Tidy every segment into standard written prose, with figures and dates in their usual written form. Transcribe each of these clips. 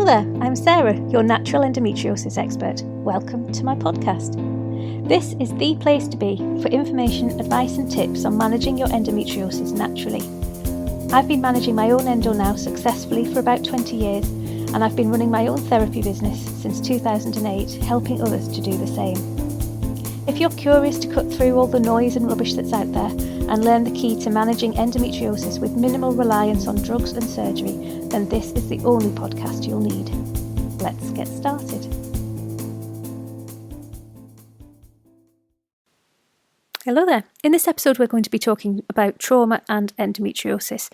Hello there, I'm Sarah, your natural endometriosis expert. Welcome to my podcast. This is the place to be for information, advice and tips on managing your endometriosis naturally. I've been managing my own endo now successfully for about 20 years, and I've been running my own therapy business since 2008, helping others to do the same. If you're curious to cut through all the noise and rubbish that's out there and learn the key to managing endometriosis with minimal reliance on drugs and surgery, then this is the only podcast you'll need. Let's get started. Hello there. In this episode, we're going to be talking about trauma and endometriosis.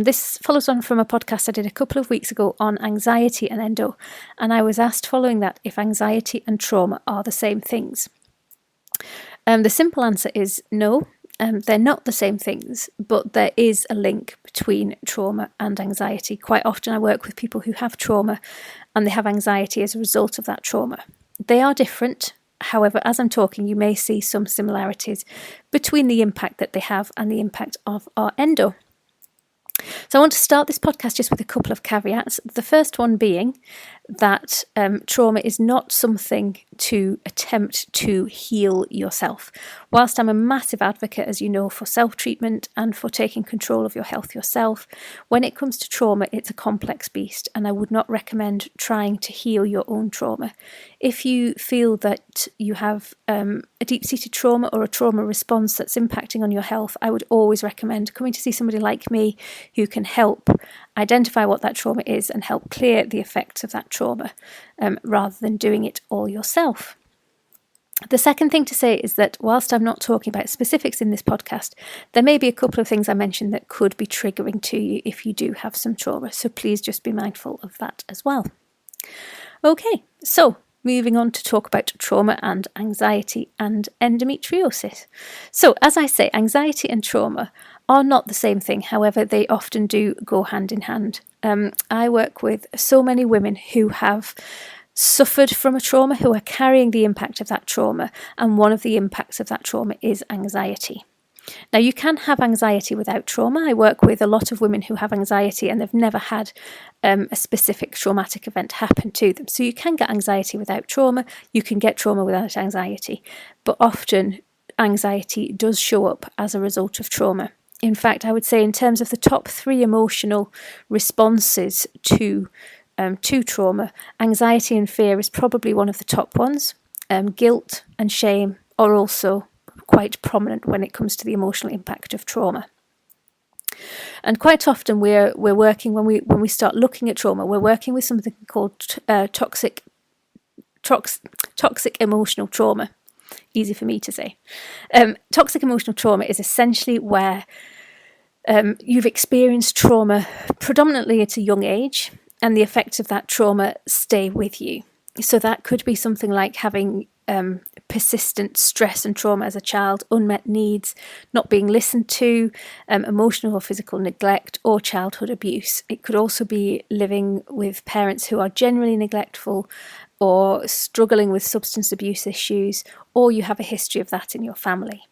This follows on from a podcast I did a couple of weeks ago on anxiety and endo, and I was asked following that if anxiety and trauma are the same things. The simple answer is no, they're not the same things, but there is a link between trauma and anxiety. Quite often I work with people who have trauma and they have anxiety as a result of that trauma. They are different. However, as I'm talking, you may see some similarities between the impact that they have and the impact of our endo. So I want to start this podcast just with a couple of caveats. The first one being that trauma is not something to attempt to heal yourself. Whilst I'm a massive advocate, as you know, for self-treatment and for taking control of your health yourself, when it comes to trauma, it's a complex beast, and I would not recommend trying to heal your own trauma. If you feel that you have a deep-seated trauma or a trauma response that's impacting on your health, I would always recommend coming to see somebody like me who can help identify what that trauma is and help clear the effects of that trauma, rather than doing it all yourself. The second thing to say is that whilst I'm not talking about specifics in this podcast, there may be a couple of things I mentioned that could be triggering to you if you do have some trauma, so please just be mindful of that as well. Okay, so moving on to talk about trauma and anxiety and endometriosis. So as I say, anxiety and trauma are not the same thing. However, they often do go hand in hand. I work with so many women who have suffered from a trauma, who are carrying the impact of that trauma, and one of the impacts of that trauma is anxiety. Now, you can have anxiety without trauma. I work with a lot of women who have anxiety and they've never had a specific traumatic event happen to them. So you can get anxiety without trauma, you can get trauma without anxiety, but often anxiety does show up as a result of trauma. In fact, I would say in terms of the top 3 emotional responses to trauma, anxiety and fear is probably one of the top ones. Guilt and shame are also quite prominent when it comes to the emotional impact of trauma. And quite often we're working, when we start looking at trauma, we're working with something called toxic emotional trauma. Easy for me to say. Toxic emotional trauma is essentially where you've experienced trauma predominantly at a young age, and the effects of that trauma stay with you. So that could be something like having persistent stress and trauma as a child, unmet needs, not being listened to, emotional or physical neglect, or childhood abuse. It could also be living with parents who are generally neglectful or struggling with substance abuse issues, or you have a history of that in your family.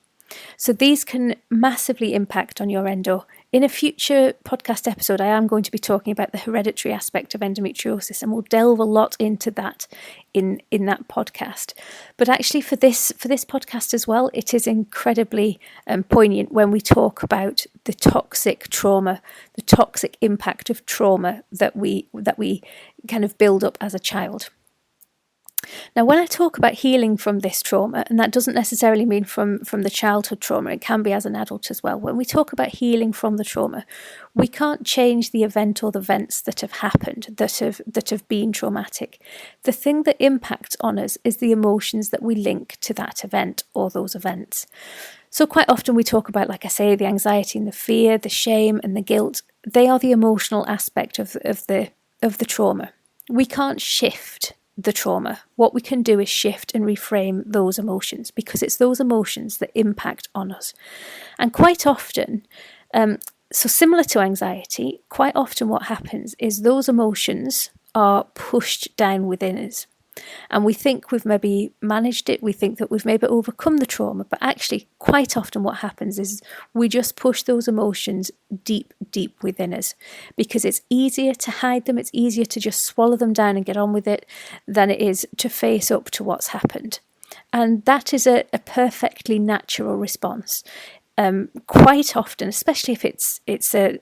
So these can massively impact on your endo. In a future podcast episode, I am going to be talking about the hereditary aspect of endometriosis, and we'll delve a lot into that in that podcast. But actually for this podcast as well, it is incredibly poignant when we talk about the toxic trauma, the toxic impact of trauma that we kind of build up as a child. Now, when I talk about healing from this trauma, and that doesn't necessarily mean from the childhood trauma, it can be as an adult as well. When we talk about healing from the trauma, we can't change the event or the events that have happened, that have been traumatic. The thing that impacts on us is the emotions that we link to that event or those events. So quite often we talk about, like I say, the anxiety and the fear, the shame and the guilt. They are the emotional aspect of the trauma. We can't shift the trauma. What we can do is shift and reframe those emotions, because it's those emotions that impact on us. And quite often, so similar to anxiety, quite often what happens is those emotions are pushed down within us. And we think we've maybe managed it, we think that we've maybe overcome the trauma, but actually quite often what happens is we just push those emotions deep, deep within us, because it's easier to hide them, it's easier to just swallow them down and get on with it than it is to face up to what's happened. And that is a perfectly natural response. Quite often, especially if it's a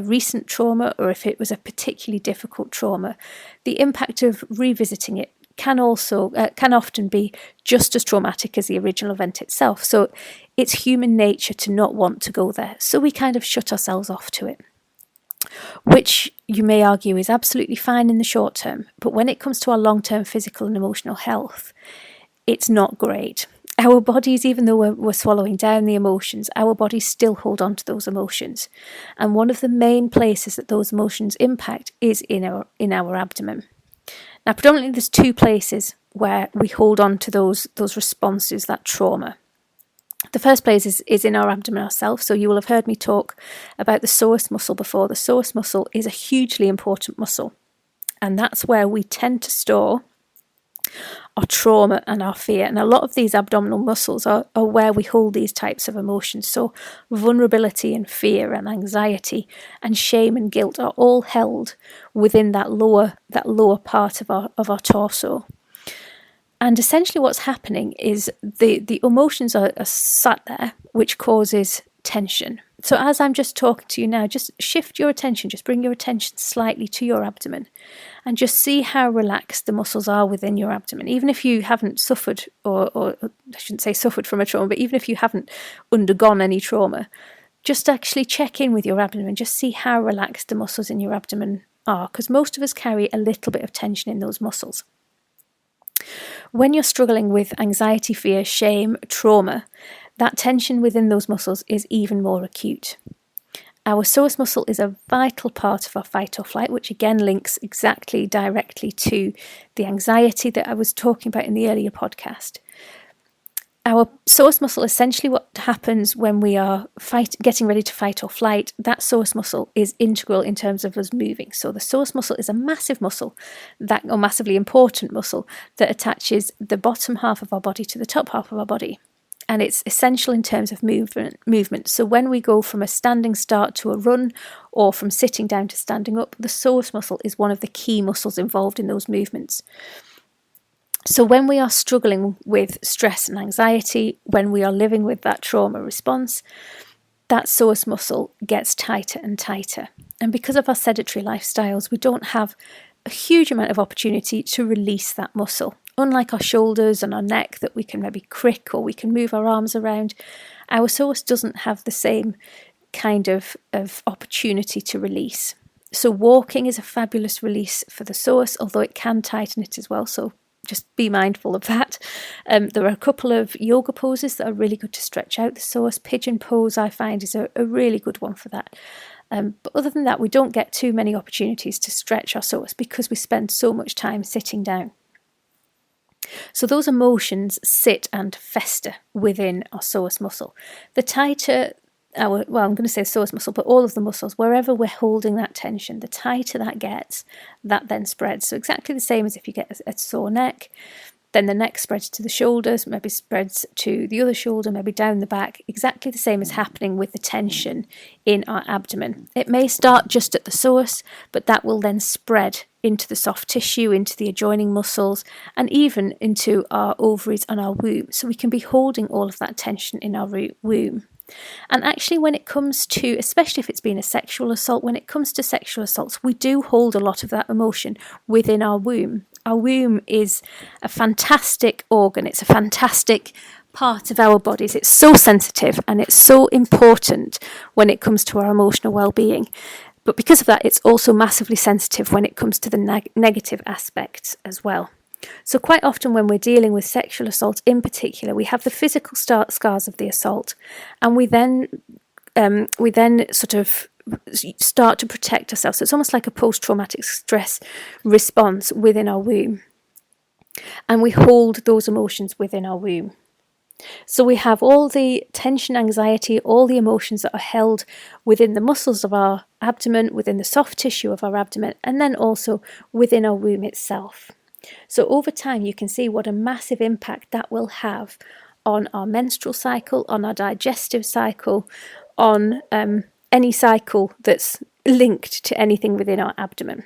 recent trauma, or if it was a particularly difficult trauma, the impact of revisiting it can often be just as traumatic as the original event itself. So it's human nature to not want to go there. So we kind of shut ourselves off to it, which you may argue is absolutely fine in the short term. But when it comes to our long-term physical and emotional health, it's not great. Our bodies, even though we're swallowing down the emotions, our bodies still hold on to those emotions. And one of the main places that those emotions impact is in our abdomen. Now, predominantly there's two places where we hold on to those responses, that trauma. The first place is in our abdomen ourselves. So you will have heard me talk about the psoas muscle before. The psoas muscle is a hugely important muscle. And that's where we tend to store our trauma and our fear. And a lot of these abdominal muscles are where we hold these types of emotions. So vulnerability and fear and anxiety and shame and guilt are all held within that lower part of our torso. And essentially what's happening is the emotions are sat there, which causes tension. So as I'm just talking to you now, just shift your attention, just bring your attention slightly to your abdomen and just see how relaxed the muscles are within your abdomen. Even if you haven't suffered, or I shouldn't say suffered from a trauma, but even if you haven't undergone any trauma, just actually check in with your abdomen, just see how relaxed the muscles in your abdomen are, because most of us carry a little bit of tension in those muscles. When you're struggling with anxiety, fear, shame, trauma, that tension within those muscles is even more acute. Our psoas muscle is a vital part of our fight or flight, which again links directly to the anxiety that I was talking about in the earlier podcast. Our psoas muscle, essentially what happens when we are getting ready to fight or flight, that psoas muscle is integral in terms of us moving. So the psoas muscle is a massive muscle, or massively important muscle, that attaches the bottom half of our body to the top half of our body. And it's essential in terms of movement. So when we go from a standing start to a run, or from sitting down to standing up, the psoas muscle is one of the key muscles involved in those movements. So when we are struggling with stress and anxiety, when we are living with that trauma response, that psoas muscle gets tighter and tighter. And because of our sedentary lifestyles, we don't have a huge amount of opportunity to release that muscle. Unlike our shoulders and our neck that we can maybe crick, or we can move our arms around, our psoas doesn't have the same kind of opportunity to release. So walking is a fabulous release for the psoas, although it can tighten it as well. So just be mindful of that. There are a couple of yoga poses that are really good to stretch out the psoas. Pigeon pose, I find, is a really good one for that. But other than that, we don't get too many opportunities to stretch our psoas because we spend so much time sitting down. So those emotions sit and fester within our psoas muscle. The tighter I'm going to say psoas muscle, but all of the muscles, wherever we're holding that tension, the tighter that gets, that then spreads. So exactly the same as if you get a sore neck, then the neck spreads to the shoulders, maybe spreads to the other shoulder, maybe down the back. Exactly the same is happening with the tension in our abdomen. It may start just at the psoas, but that will then spread into the soft tissue, into the adjoining muscles, and even into our ovaries and our womb. So we can be holding all of that tension in our womb. And actually, when it comes to, especially if it's been a sexual assault, when it comes to sexual assaults, we do hold a lot of that emotion within our womb. Our womb is a fantastic organ. It's a fantastic part of our bodies. It's so sensitive and it's so important when it comes to our emotional well-being. But because of that, it's also massively sensitive when it comes to the negative aspects as well. So quite often when we're dealing with sexual assault in particular, we have the physical scars of the assault, and we then sort of start to protect ourselves. So it's almost like a post-traumatic stress response within our womb. And we hold those emotions within our womb. So we have all the tension, anxiety, all the emotions that are held within the muscles of our abdomen, within the soft tissue of our abdomen, and then also within our womb itself. So over time, you can see what a massive impact that will have on our menstrual cycle, on our digestive cycle, on any cycle that's linked to anything within our abdomen.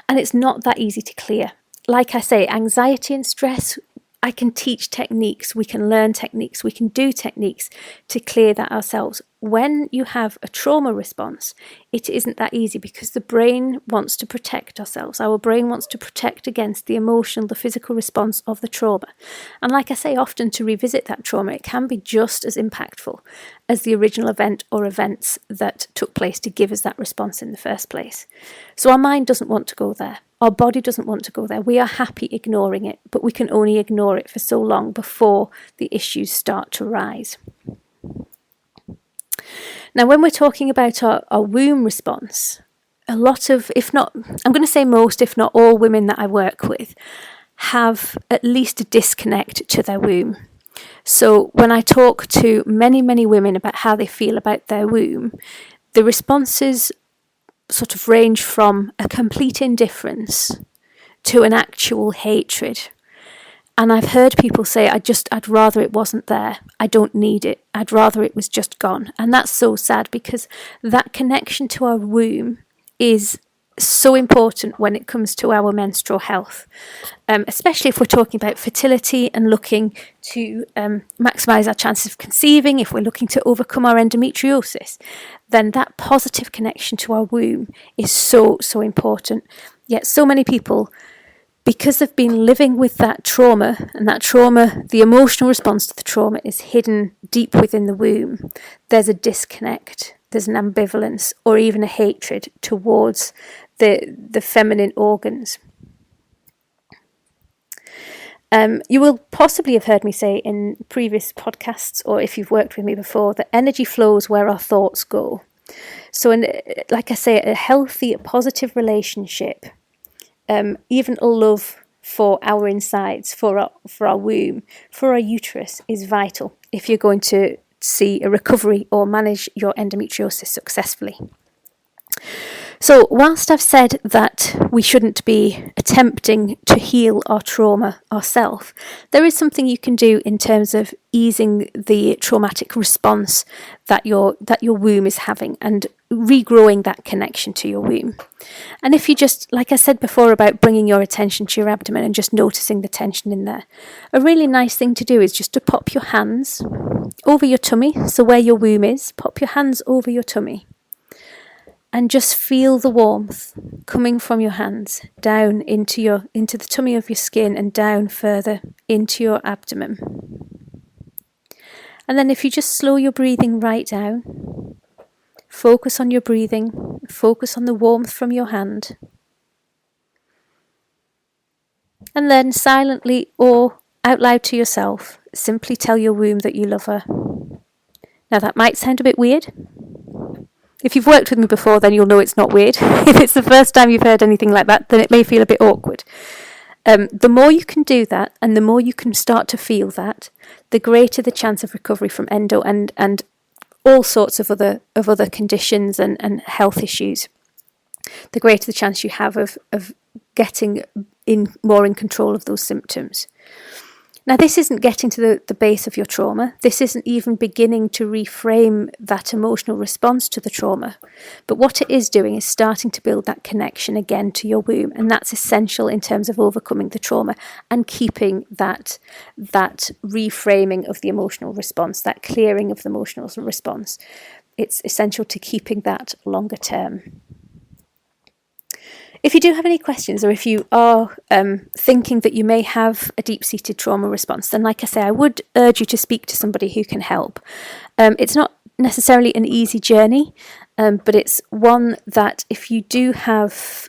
And it's not that easy to clear. Like I say, anxiety and stress, I can teach techniques, we can learn techniques, we can do techniques to clear that ourselves. When you have a trauma response, it isn't that easy because the brain wants to protect ourselves. Our brain wants to protect against the emotional, the physical response of the trauma. And like I say, often to revisit that trauma, it can be just as impactful as the original event or events that took place to give us that response in the first place. So our mind doesn't want to go there. Our body doesn't want to go there. We are happy ignoring it, but we can only ignore it for so long before the issues start to rise. Now, when we're talking about our womb response, a lot of, if not, I'm going to say most, if not all women that I work with have at least a disconnect to their womb. So when I talk to many, many women about how they feel about their womb, the responses sort of range from a complete indifference to an actual hatred. And I've heard people say, I'd rather it wasn't there. I don't need it. I'd rather it was just gone. And that's so sad because that connection to our womb is so important when it comes to our menstrual health, especially if we're talking about fertility and looking to maximise our chances of conceiving, if we're looking to overcome our endometriosis, then that positive connection to our womb is so, so important. Yet so many people, because they've been living with that trauma, and that trauma, the emotional response to the trauma is hidden deep within the womb, there's a disconnect, there's an ambivalence, or even a hatred towards the feminine organs. You will possibly have heard me say in previous podcasts, or if you've worked with me before, that energy flows where our thoughts go. So, like I say, a healthy, positive relationship, even a love for our insides, for our womb, for our uterus is vital if you're going to see a recovery or manage your endometriosis successfully. So whilst I've said that we shouldn't be attempting to heal our trauma ourselves, there is something you can do in terms of easing the traumatic response that your womb is having and regrowing that connection to your womb. And if you just, like I said before about bringing your attention to your abdomen and just noticing the tension in there, a really nice thing to do is just to pop your hands over your tummy, so where your womb is, pop your hands over your tummy. And just feel the warmth coming from your hands down into the tummy of your skin and down further into your abdomen. And then if you just slow your breathing right down, focus on your breathing, focus on the warmth from your hand. And then silently or out loud to yourself, simply tell your womb that you love her. Now that might sound a bit weird. If you've worked with me before, then you'll know it's not weird. If it's the first time you've heard anything like that, then it may feel a bit awkward. The more you can do that, and the more you can start to feel that, the greater the chance of recovery from endo and all sorts of other conditions and health issues. The greater the chance you have of getting more in control of those symptoms. Now, this isn't getting to the base of your trauma. This isn't even beginning to reframe that emotional response to the trauma. But what it is doing is starting to build that connection again to your womb. And that's essential in terms of overcoming the trauma and keeping that reframing of the emotional response, that clearing of the emotional response. It's essential to keeping that longer term. If you do have any questions, or if you are thinking that you may have a deep-seated trauma response, then like I say, I would urge you to speak to somebody who can help. It's not necessarily an easy journey, but it's one that if you do have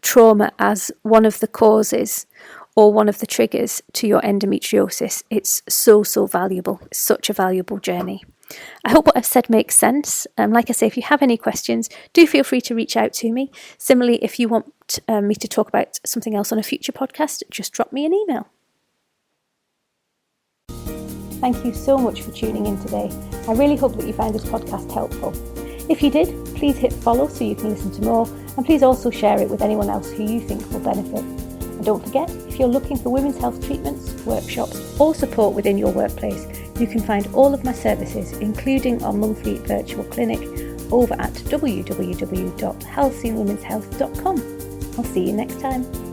trauma as one of the causes or one of the triggers to your endometriosis, it's so valuable. It's such a valuable journey. I hope what I've said makes sense. Like I say, if you have any questions, do feel free to reach out to me. Similarly, if you want me to talk about something else on a future podcast, just drop me an email. Thank you so much for tuning in today. I really hope that you found this podcast helpful. If you did, please hit follow so you can listen to more, and please also share it with anyone else who you think will benefit. And don't forget, if you're looking for women's health treatments, workshops or support within your workplace, you can find all of my services, including our monthly virtual clinic, over at www.healthyandwomenshealth.com. I'll see you next time.